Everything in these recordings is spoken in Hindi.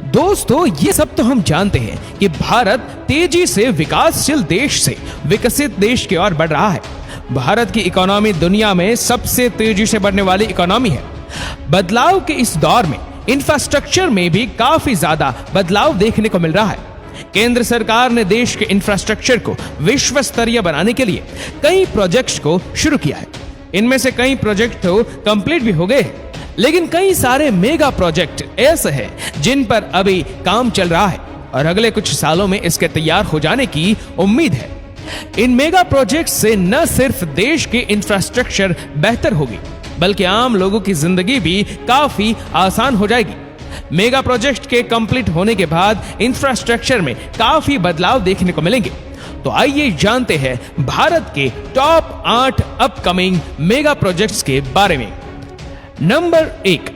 दोस्तों, ये सब तो हम जानते हैं कि भारत तेजी से विकासशील देश से विकसित देश की ओर बढ़ रहा है। भारत की इकोनॉमी दुनिया में सबसे तेजी से बढ़ने वाली इकोनॉमी है। बदलाव के इस दौर में इंफ्रास्ट्रक्चर में भी काफी ज्यादा बदलाव देखने को मिल रहा है। केंद्र सरकार ने देश के इंफ्रास्ट्रक्चर को विश्व स्तरीय बनाने के लिए कई प्रोजेक्ट्स को शुरू किया है। इनमें से कई प्रोजेक्ट तो कंप्लीट भी हो गए हैं, लेकिन कई सारे मेगा प्रोजेक्ट ऐसे हैं जिन पर अभी काम चल रहा है और अगले कुछ सालों में इसके तैयार हो जाने की उम्मीद है। इन मेगा प्रोजेक्ट से न सिर्फ देश की इंफ्रास्ट्रक्चर बेहतर होगी, बल्कि आम लोगों की जिंदगी भी काफी आसान हो जाएगी। मेगा प्रोजेक्ट के कंप्लीट होने के बाद इंफ्रास्ट्रक्चर में काफी बदलाव देखने को मिलेंगे। तो आइए जानते हैं भारत के टॉप 8 अपकमिंग मेगा प्रोजेक्ट्स के बारे में। Number 1,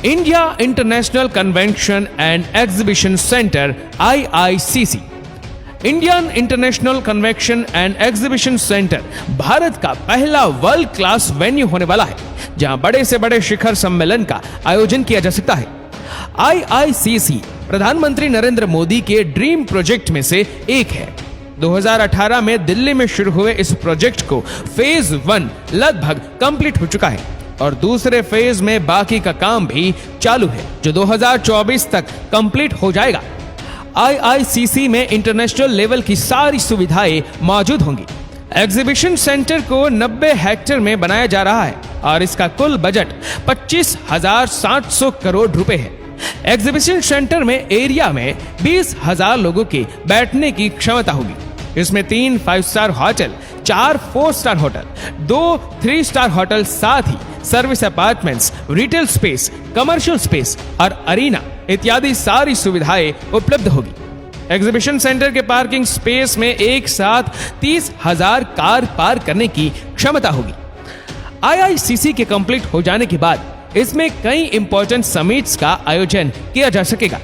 India international convention and exhibition centre IICC। Indian international convention and exhibition centre Bharat का पहला वर्ल्ड क्लास वेन्यू होने वाला है, जहां बड़े से बड़े शिखर सम्मेलन का आयोजन किया जा सकता है। IICC प्रधानमंत्री नरेंद्र मोदी के ड्रीम प्रोजेक्ट में से एक है। 2018 में दिल्ली में शुरू हुए इस प्रोजेक्ट को फेज 1 लगभग कंप्लीट हो चुका है और दूसरे फेज में बाकी का काम भी चालू है, जो 2024 तक कंप्लीट हो जाएगा। IICC में इंटरनेशनल लेवल की सारी सुविधाएं मौजूद होंगी। एग्जीबिशन सेंटर को 90 हेक्टेयर में बनाया जा रहा है और इसका कुल बजट 25,700 करोड़ रुपए है। एग्जीबिशन सेंटर में एरिया में 20,000 लोगों के बैठने की क्षमता होगी। इसमें 3 5 star hotel, 4 4 star hotel, 2 3 star hotel, साथ ही service apartments, retail space, commercial space और अरीना इत्यादि सारी सुविधाएं उपलब्ध होगी। एग्जीबिशन सेंटर के पार्किंग स्पेस में एक साथ 30,000 कार पार्क करने की क्षमता होगी। IICC के कंप्लीट हो जाने के बाद इसमें कई इंपॉर्टेंट समिट्स का आयोजन किया जा सकेगा।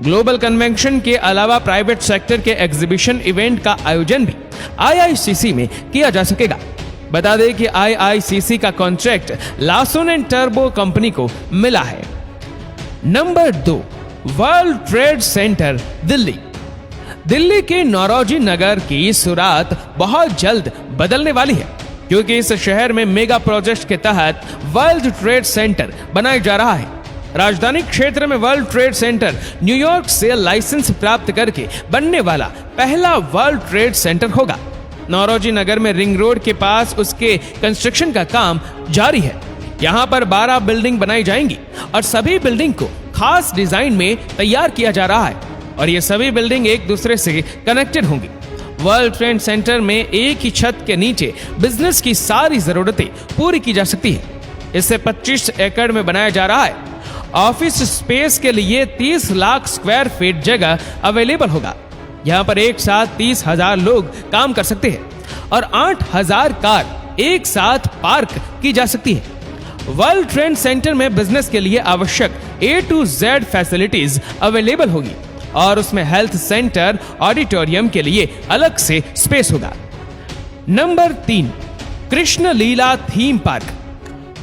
ग्लोबल कन्वेंशन के अलावा प्राइवेट सेक्टर के एग्जीबिशन इवेंट का आयोजन भी IICC में किया जा सकेगा। बता दें कि IICC का contract Larsen and turbo company को मिला है। Number 2, world trade centre Delhi. Delhi के नौरोजी नगर की सूरत बहुत जल्द बदलने वाली है, क्योंकि इस शहर में मेगा प्रोजेक्ट के तहत वर्ल्ड ट्रेड सेंटर बनाया जा रहा है। राजधानी क्षेत्र में वर्ल्ड ट्रेड सेंटर न्यूयॉर्क से लाइसेंस प्राप्त करके बनने वाला पहला वर्ल्ड ट्रेड सेंटर होगा। नौरोजी नगर में रिंग रोड के पास उसके कंस्ट्रक्शन का काम जारी है। यहाँ पर 12 बिल्डिंग बनाई जाएंगी और सभी बिल्डिंग को खास डिजाइन में तैयार किया जा रहा है और ये सभी बिल्डिंग एक दूसरे से कनेक्टेड होंगी। वर्ल्ड ट्रेड सेंटर में एक ही छत के नीचे बिजनेस की सारी जरूरतें पूरी की जा सकती है। इसे 25 एकड़ में बनाया जा रहा है। ऑफिस स्पेस के लिए 30 लाख स्क्वायर फीट जगह अवेलेबल होगा। यहाँ पर एक साथ 30,000 लोग काम कर सकते हैं और 8,000 कार एक साथ पार्क की जा सकती है। वर्ल्ड ट्रेड सेंटर में बिजनेस के लिए आवश्यक A to Z facilities available होगी और उसमें हेल्थ सेंटर, ऑडिटोरियम के लिए अलग से स्पेस होगा। नंबर 3, कृष्ण लीला थीम पार्क।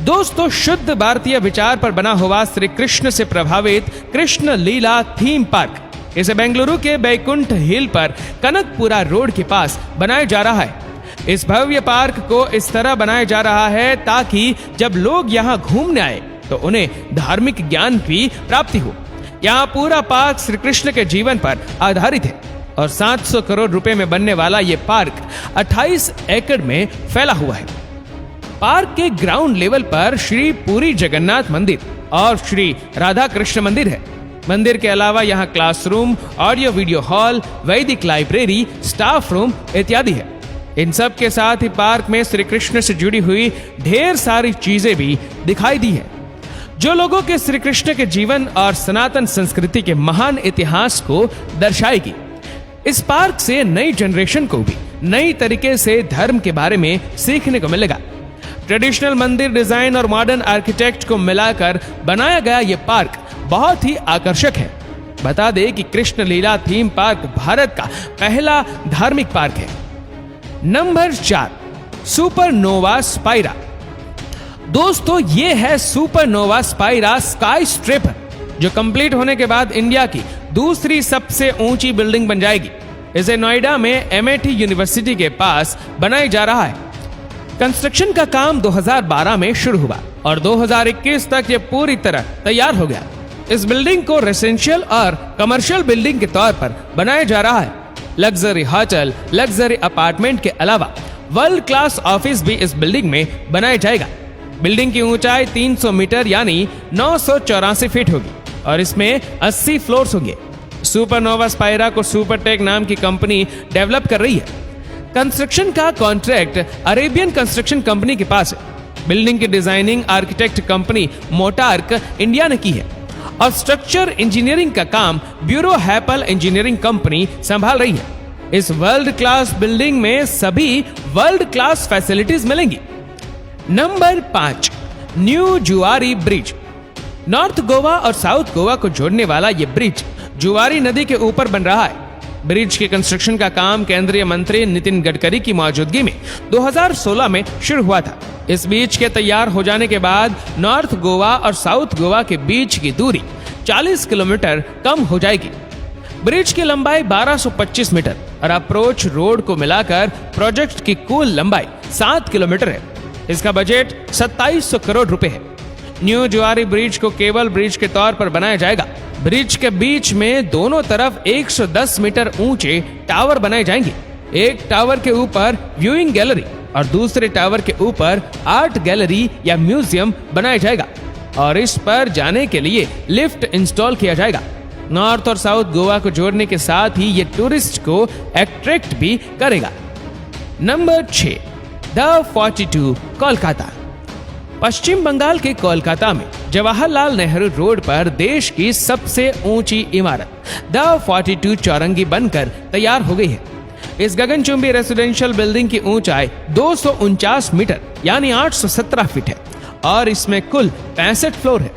दोस्तों, शुद्ध भारतीय विचार पर बना हुआ श्री कृष्ण से प्रभावित कृष्ण लीला थीम पार्क इसे बेंगलुरु के बैकुंठ हिल पर कनकपुरा रोड के पास बनाया जा रहा है। इस भव्य पार्क को इस तरह बनाया जा रहा है ताकि जब लोग यहाँ घूमने आए तो उन्हें धार्मिक ज्ञान की प्राप्ति हो। यहाँ पूरा पार्क श्री कृष्ण के जीवन पर आधारित है और 700 करोड़ रुपए में बनने वाला ये पार्क 28 एकड़ में फैला हुआ है। पार्क के ग्राउंड लेवल पर श्री पुरी जगन्नाथ मंदिर और श्री राधा कृष्ण मंदिर है। मंदिर के अलावा यहाँ क्लासरूम, ऑडियो वीडियो हॉल, वैदिक लाइब्रेरी, स्टाफ रूम इत्यादि है। इन सब के साथ ही पार्क में श्री कृष्ण से जुड़ी हुई ढेर सारी चीजें भी दिखाई दी है, जो लोगों के श्री कृष्ण के जीवन और सनातन संस्कृति के महान इतिहास को दर्शाएगी। इस पार्क से नई जनरेशन को भी नई तरीके से धर्म के बारे में सीखने को मिलेगा। ट्रेडिशनल मंदिर डिजाइन और मॉडर्न आर्किटेक्ट को मिलाकर बनाया गया ये पार्क बहुत ही आकर्षक है। बता दें कि कृष्ण लीला थीम पार्क भारत का पहला धार्मिक पार्क है। Number 4, supernova Spira. दोस्तों, ये है सुपरनोवा स्पाइरा स्काई स्ट्रिप। जो कंप्लीट होने के बाद इंडिया की दूसरी सबसे ऊंची बिल्डिंग बन जाएगी। इसे नोएडा में एमआईटी यूनिवर्सिटी के पास बनाया जा रहा है। कंस्ट्रक्शन का काम 2012 में शुरू हुआ और 2021 तक यह पूरी तरह तैयार हो गया। इस बिल्डिंग को रेसिडेंशियल और कमर्शियल बिल्डिंग के तौर पर बनाया जा रहा है। लग्जरी होटल, लग्जरी अपार्टमेंट के अलावा वर्ल्ड क्लास ऑफिस भी इस बिल्डिंग में बनाया जाएगा। बिल्डिंग की ऊंचाई 300 मीटर यानी 984 फीट होगी और इसमें 80 फ्लोर्स होंगे। सुपरनोवा स्पाइरा को सुपरटेक नाम की कंपनी डेवलप कर रही है। कंस्ट्रक्शन का कॉन्ट्रैक्ट अरेबियन कंस्ट्रक्शन कंपनी के पास है। बिल्डिंग की डिजाइनिंग आर्किटेक्ट कंपनी मोटार्क इंडिया ने की है और स्ट्रक्चर इंजीनियरिंग का काम ब्यूरो हैपल इंजीनियरिंग कंपनी संभाल रही है। इस वर्ल्ड क्लास बिल्डिंग में सभी वर्ल्ड क्लास फैसिलिटीज मिलेंगी। नंबर 5, न्यू जुआरी ब्रिज। नॉर्थ गोवा और साउथ गोवा को जोड़ने वाला यह ब्रिज जुआरी नदी के ऊपर बन रहा है। ब्रिज के कंस्ट्रक्शन का काम केंद्रीय मंत्री नितिन गडकरी की मौजूदगी में 2016 में शुरू हुआ था। इस ब्रिज के तैयार हो जाने के बाद नॉर्थ गोवा और साउथ गोवा के बीच की दूरी 40 किलोमीटर कम हो जाएगी। ब्रिज की लंबाई 1225 मीटर और अप्रोच रोड को मिलाकर प्रोजेक्ट की कुल लंबाई 7 किलोमीटर है। इसका बजट 2700 करोड़ रुपए है। न्यू जुआरी ब्रिज को केबल ब्रिज के तौर पर बनाया जाएगा। ब्रिज के बीच में दोनों तरफ 110 मीटर ऊंचे टावर बनाए जाएंगे। एक टावर के ऊपर व्यूइंग गैलरी और दूसरे टावर के ऊपर आर्ट गैलरी या म्यूजियम बनाया जाएगा और इस पर जाने के लिए लिफ्ट इंस्टॉल किया जाएगा। नॉर्थ और साउथ गोवा को जोड़ने के साथ ही ये टूरिस्ट को अट्रैक्ट भी करेगा। Number 6, the 42 Kolkata. पश्चिम बंगाल के कोलकाता में जवाहरलाल नेहरू रोड पर देश की सबसे ऊंची इमारत द 42 चौरंगी बनकर तैयार हो गई है। इस गगनचुंबी रेसिडेंशियल बिल्डिंग की ऊंचाई 249 मीटर यानी 817 फीट है और इसमें कुल 65 फ्लोर है।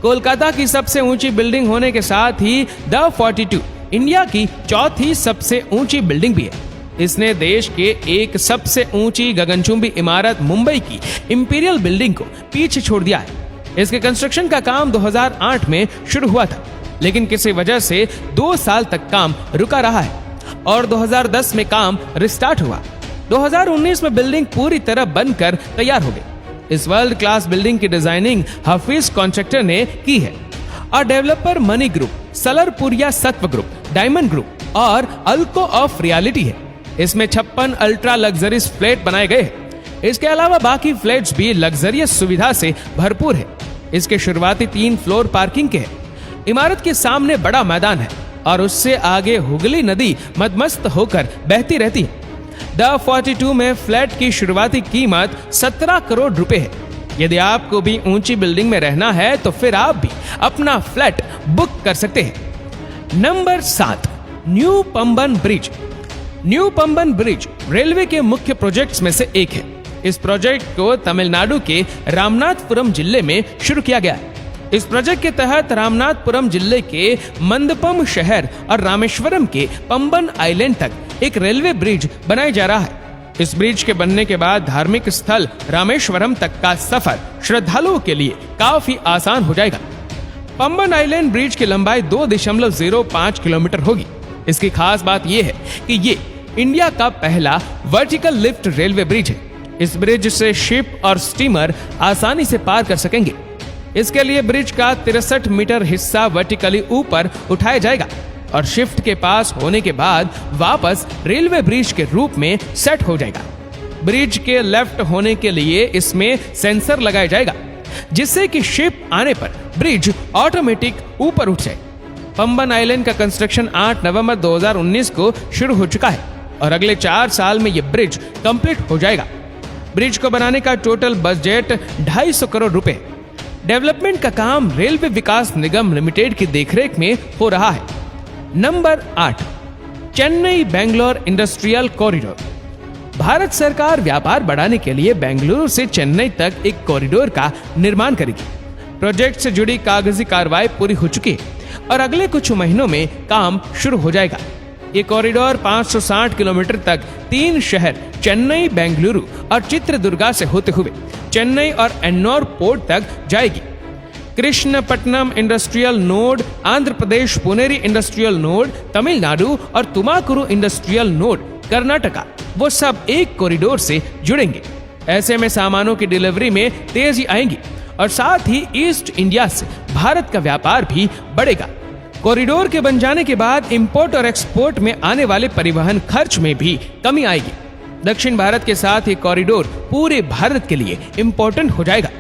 कोलकाता की सबसे ऊंची बिल्डिंग होने के साथ ही द 42 इंडिया की चौथी सबसे ऊंची बिल्डिंग भी है। इसने देश के एक सबसे ऊंची गगनचुंबी इमारत मुंबई की इंपीरियल बिल्डिंग को पीछे छोड़ दिया है। इसके कंस्ट्रक्शन का काम 2008 में शुरू हुआ था, लेकिन किसी वजह से 2 साल तक काम रुका रहा है और 2010 में काम रिस्टार्ट हुआ। 2019 में बिल्डिंग पूरी तरह बनकर तैयार हो गई। इस वर्ल्ड क्लास बिल्डिंग की डिजाइनिंग हफीज कॉन्ट्रैक्टर ने की है और डेवलपर मनी ग्रुप, सलरपुरिया सत्व ग्रुप, डायमंड ग्रुप और अल्को ऑफ रियलिटी है। इसमें 56 अल्ट्रा लग्जरीज फ्लैट बनाए गए हैं। इसके अलावा बाकी फ्लैट्स भी लग्जरियस सुविधा से भरपूर है। इसके शुरुआती 3 फ्लोर पार्किंग के हैं। इमारत के सामने बड़ा मैदान है और उससे आगे हुगली नदी मदमस्त होकर बहती रहती है। द 42 में फ्लैट की शुरुआती कीमत 17 करोड़ रुपए है। यदि आपको भी ऊंची बिल्डिंग में रहना है तो फिर आप भी अपना फ्लैट बुक कर सकते हैं। Number 7, new Pamban bridge. New Pamban bridge railway के मुख्य प्रोजेक्ट्स में से एक है। इस प्रोजेक्ट को तमिलनाडु के रामनाथपुरम जिले में शुरू किया गया है। इस प्रोजेक्ट के तहत रामनाथपुरम जिले के मंदपम शहर और रामेश्वरम के पंबन आइलैंड तक एक रेलवे ब्रिज बनाया जा रहा है। इस ब्रिज के बनने के बाद धार्मिक स्थल रामेश्वरम तक का सफर श्रद्धालुओं के लिए काफी आसान हो जाएगा। पंबन आइलैंड ब्रिज की लंबाई 2.05 किलोमीटर होगी। इसकी खास बात यह है कि ये इंडिया का पहला वर्टिकल लिफ्ट रेलवे ब्रिज है। इस ब्रिज से शिप और स्टीमर आसानी से पार कर सकेंगे। इसके लिए ब्रिज का 63 मीटर हिस्सा वर्टिकली ऊपर उठाया जाएगा और शिफ्ट के पास होने के बाद वापस रेलवे ब्रिज के रूप में सेट हो जाएगा। ब्रिज के लेफ्ट होने के लिए इसमें सेंसर लगाया जाएगा, जिससे कि शिप आने पर ब्रिज ऑटोमेटिक ऊपर उठ जाए। पंबन आइलैंड का कंस्ट्रक्शन 8 नवंबर 2019 को शुरू हो चुका है और अगले 4 साल में यह ब्रिज कंप्लीट हो जाएगा। ब्रिज को बनाने का टोटल बजट 250 करोड़ रुपए। डेवलपमेंट का काम रेलवे विकास निगम लिमिटेड की देखरेख में हो रहा है। Number 8, Chennai Bangalore industrial corridor. Bharat सरकार व्यापार बढ़ाने के लिए बेंगलुरु से चेन्नई तक एक कॉरिडोर का निर्माण करेगी। प्रोजेक्ट से जुड़ी कागजी कार्रवाई पूरी हो चुकी है और अगले कुछ महीनों में काम शुरू हो जाएगा। ये कॉरिडोर 560 किलोमीटर तक 3 शहर चेन्नई, बेंगलुरु और चित्रदुर्गा से होते हुए चेन्नई और एन्नौर पोर्ट तक जाएगी। Krishnapatnam industrial node, Andhra Pradesh Puneri industrial node, Tamil Nadu और तुमाकुरु इंडस्ट्रियल नोड कर्नाटका, वो सब एक कॉरिडोर से जुड़ेंगे। ऐसे में सामानों की डिलीवरी में तेजी आएगी और साथ ही ईस्ट इंडिया से भारत का व्यापार भी बढ़ेगा। कॉरिडोर के बन जाने के बाद इंपोर्ट और एक्सपोर्ट में आने वाले परिवहन खर्च में भी कमी आएगी। दक्षिण भारत के साथ ये कॉरिडोर पूरे भारत के लिए इंपॉर्टेंट हो जाएगा।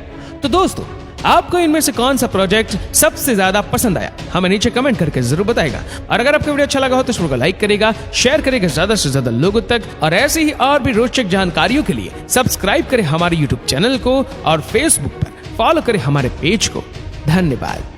तो दोस्तों, आपको इनमें से कौन सा प्रोजेक्ट सबसे ज्यादा पसंद आया, हमें नीचे कमेंट करके जरूर बताएगा। और अगर आपको वीडियो अच्छा लगा हो तो इस वीडियो को लाइक करेगा, शेयर करेगा ज्यादा से ज्यादा लोगों तक, और ऐसे ही और भी रोचक जानकारियों के लिए सब्सक्राइब करें हमारे यूट्यूब चैनल को और फेसबुक पर फॉलो करें हमारे पेज को। धन्यवाद।